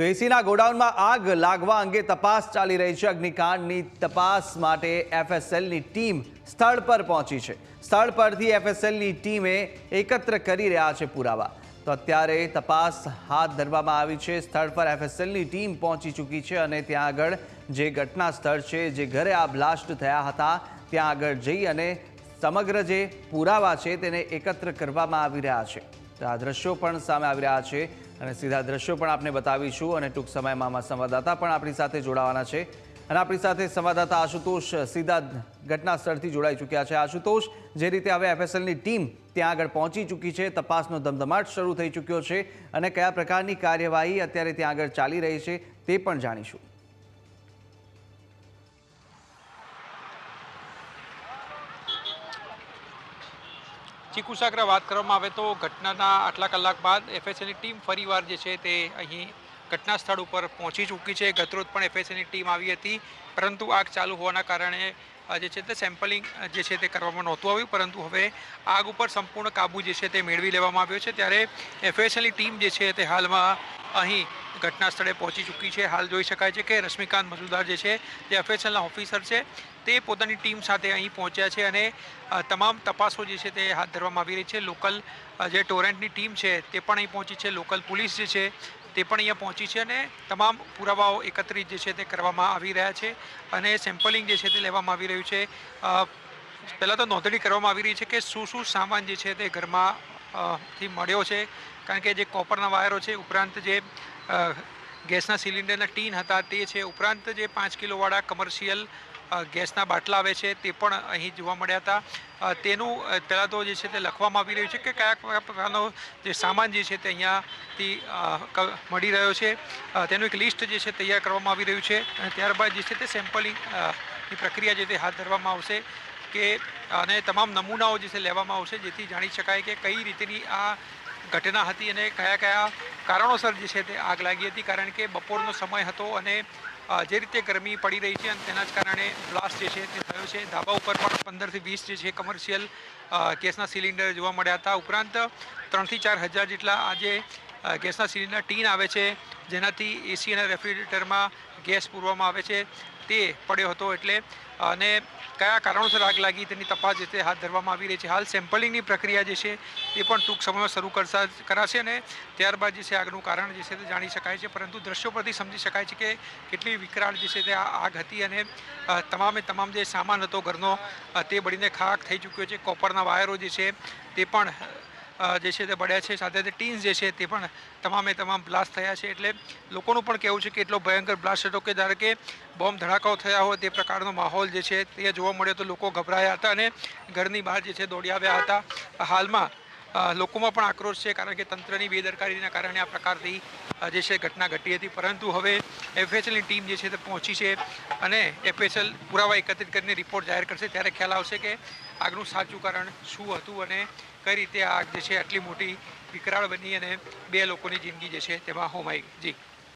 તો એસીના ગોડાઉનમાં આગ લાગવા અંગે તપાસ ચાલી રહી છે। અગ્નિકાંડની તપાસ માટે એફએસએલની ટીમ સ્થળ પર પહોંચી છે। સ્થળ પરથી એફએસએલની ટીમે એકત્ર કરી રહ્યા છે પુરાવા। તો અત્યારે તપાસ હાથ ધરવામાં આવી છે। સ્થળ પર એફએસએલની ટીમ પહોંચી ચૂકી છે અને ત્યાં આગળ જે ઘટના સ્થળ છે, જે ઘરે આ બ્લાસ્ટ થયા હતા, ત્યાં આગળ જઈ અને સમગ્ર જે પુરાવા છે તેને એકત્ર કરવામાં આવી રહ્યા છે। તો આ દ્રશ્યો પણ સામે આવી રહ્યા છે અને સીધા દ્રશ્યો પણ આપને બતાવીશું અને ટૂંક સમયમાં સંવાદદાતા પણ આપણી સાથે જોડાવાના છે અને આપણી સાથે સંવાદદાતા આશુતોષ સીધા ઘટના સ્થળથી જોડાઈ ચૂક્યા છે। આશુતોષ, જે રીતે હવે એફએસએલની ટીમ ત્યાં આગળ પહોંચી ચૂકી છે, તપાસનો ધમધમાટ શરૂ થઈ ચૂક્યો છે અને કયા પ્રકારની કાર્યવાહી અત્યારે ત્યાં આગળ ચાલી રહી છે તે પણ જાણીશું। ચીકુસાગરા વાત કરવામાં આવે તો ઘટનાના આટલા કલાક બાદ એફએસએલની ટીમ ફરીવાર જે છે તે અહીં ઘટના સ્થળ ઉપર પહોંચી ચૂકી છે। ગતરોજ પણ એફએસએલની ટીમ આવી હતી, પરંતુ આગ ચાલુ હોવાના કારણે જે છે તે સેમ્પલિંગ જે છે તે કરવામાં નહોતું આવ્યું, પરંતુ હવે આગ ઉપર સંપૂર્ણ કાબુ જે છે તે મેળવી લેવામાં આવ્યો છે। ત્યારે એફએસએલની ટીમ જે છે તે હાલમાં અહીં ઘટના સ્થળે પહોંચી ચૂકી છે। હાલ જોઈ શકાય છે કે રશ્મિકાંત મજુમદાર જે છે તે એફએસએલના ઓફિસર છે, તે પોતાની ટીમ સાથે અહીં પહોંચ્યા છે અને તમામ તપાસો જે છે તે હાથ ધરવામાં આવી રહી છે। લોકલ જે ટોરેન્ટની ટીમ છે તે પણ અહીં પહોંચી છે, લોકલ પોલીસ જે છે તે પણ અહીંયા પહોંચી છે અને તમામ પુરાવાઓ એકત્રિત જે છે તે કરવામાં આવી રહ્યા છે અને સેમ્પલિંગ જે છે તે લેવામાં આવી રહ્યું છે। પહેલાં તો નોંધણી કરવામાં આવી રહી છે કે શું સામાન જે છે તે ઘરમાં થી મળ્યો છે, કારણ કે જે કોપરના વાયરો છે, ઉપરાંત જે ગેસના સિલિન્ડરના ટીન હતા તે છે, ઉપરાંત જે 5 કિલોવાળા કમર્શિયલ ગેસના બાટલા આવે છે તે પણ અહીં જોવા મળ્યા હતા। તેનું પહેલાં તો જે છે તે લખવામાં આવી રહ્યું છે કે કયા પ્રકારનો જે સામાન જે છે તે અહીંયાથી મળી રહ્યો છે, તેનું એક લિસ્ટ જે છે તૈયાર કરવામાં આવી રહ્યું છે અને ત્યારબાદ જે છે તે સેમ્પલિંગની પ્રક્રિયા જે તે હાથ ધરવામાં આવશે કે અને તમામ નમૂનાઓ જે છે લેવામાં આવશે, જેથી જાણી શકાય કે કઈ રીતની આ ઘટના હતી અને કયા કયા કારણોસર જે છે તે આગ લાગી હતી। કારણ કે બપોરનો સમય હતો અને જે રીતે ગરમી પડી રહી છે અને તેના જ કારણે બ્લાસ્ટ જે છે તે થયો છે। ધાબા ઉપર પણ 15 થી 20 જે છે કમર્શિયલ ગેસના સિલિન્ડર જોવા મળ્યા હતા, ઉપરાંત 3 થી 4 હજાર જેટલા આજે ગેસના સિલિન્ડર ટીન આવે છે, જેનાથી એસી અને રેફ્રિજરેટરમાં ગેસ પૂરવામાં આવે છે, તે પડ્યો હતો। એટલે અને કયા કારણોસર આગ લાગી તેની તપાસ જે તે હાથ ધરવામાં આવી રહી છે। હાલ સેમ્પલિંગની પ્રક્રિયા જે છે એ પણ ટૂંક સમયમાં શરૂ કરાશે અને ત્યારબાદ જે છે આગનું કારણ જે છે તે જાણી શકાય છે, પરંતુ દ્રશ્યો પરથી સમજી શકાય છે કે કેટલી વિકરાળ જે છે તે આગ હતી અને તમામે તમામ જે સામાન હતો ઘરનો તે બળીને ખાખ થઈ ચૂક્યો છે। કોપરના વાયરો જે છે તે પણ જે છે તે બળ્યા છે, સાથે તે ટીન્સ જે છે તે પણ તમામે તમામ બ્લાસ્ટ થયા છે। એટલે લોકોનું પણ કહેવું છે કે એટલો ભયંકર બ્લાસ્ટ હતો કે જ્યારે કે બોમ્બ ધડાકાઓ થયા હોય તે પ્રકારનો માહોલ જે છે તે જોવા મળ્યો તો લોકો ગભરાયા હતા અને ઘરની બહાર જે છે દોડી આવ્યા હતા। હાલમાં લોકોમાં પણ આક્રોશ છે, કારણ કે તંત્રની બેદરકારીના કારણે આ પ્રકારની જે છે ઘટના ઘટી હતી, પરંતુ હવે એફએસએલની ટીમ જે છે તે પહોંચી છે અને એફએસએલ પુરાવા એકત્રિત કરીને રિપોર્ટ જાહેર કરશે, ત્યારે ખ્યાલ આવશે કે આગનું સાચું કારણ શું હતું અને કઈ રીતે આગ જે છે આટલી મોટી વિકરાળ બની અને 2 લોકોની જિંદગી જે છે તેમાં હોમાઈ ગઈ। જી।